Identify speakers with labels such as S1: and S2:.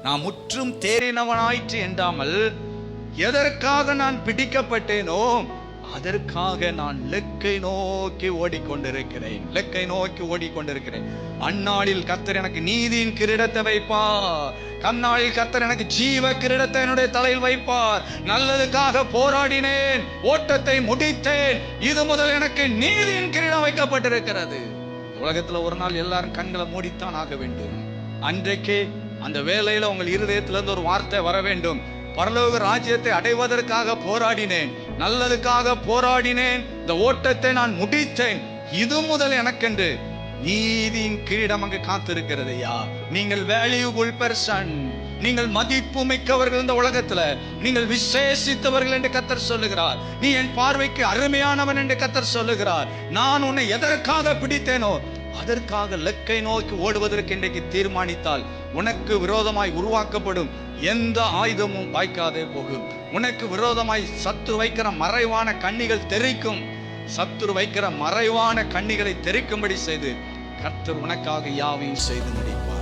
S1: நான் முற்றும் தேறினவனாயிற்று என்றாமல், எதற்காக நான் பிடிக்கப்பட்டேனோ அதற்காக நான் லெக்கை நோக்கி ஓடிக்கொண்டிருக்கிறேன். லெக்கை நோக்கி ஓடிக்கொண்டிருக்கிறேன். அந்நாளில் கர்த்தர் எனக்கு நீதியின் கிரீடத்தை வைப்பார். கந்நாளில் கர்த்தர் எனக்கு ஜீவ கிரீடத்தை என்னுடைய தலையில் வைப்பார். நல்லதுக்காக போராடினேன், ஓட்டத்தை முடித்தேன், இது முதல் எனக்கு நீதியின் கிரீடம் வைக்கப்பட்டிருக்கிறது. உலகத்துல ஒரு நாள் எல்லாரும் கண்களை மூடித்தான் ஆக வேண்டும். அன்றைக்கு அந்த வேளையில உங்கள் இருதயத்திலிருந்து ஒரு வார்த்தை வர வேண்டும். பரலோக ராஜ்யத்தை அடைவதற்காக போராடினேன், நல்லதுக்காக போராடினேன், இந்த ஓட்டத்தை நான் முடித்தேன், இது முதல் எனக்கென்று நீதியின் கிரீடம் அங்கு காத்திருக்கிறது. ஐயா, நீங்கள் வேல்யூபிள் பர்சன், நீங்கள் மதிப்பு மிக்கவர்கள். இந்த உலகத்துல நீங்கள் விசேஷித்தவர்கள் என்று கர்த்தர் சொல்லுகிறார். நீ என் பார்வைக்கு அருமையானவன் என்று கர்த்தர் சொல்லுகிறார். நான் உன்னை எதற்காக பிடித்தேனோ அதற்காக லெக்கை நோக்கி ஓடுவதற்கு இன்றைக்கு தீர்மானித்தால் உனக்கு விரோதமாய் உருவாக்கப்படும் எந்த ஆயுதமும் வாய்க்காதே போகும். உனக்கு விரோதமாய் சத்துரு வைக்கிற மறைவான கண்ணிகள் தெரிக்கும். சத்துரு வைக்கிற மறைவான கண்ணிகளை தெரிக்கும்படி செய்து கர்த்தர் உனக்காக யாவையும் செய்து முடிப்பார்.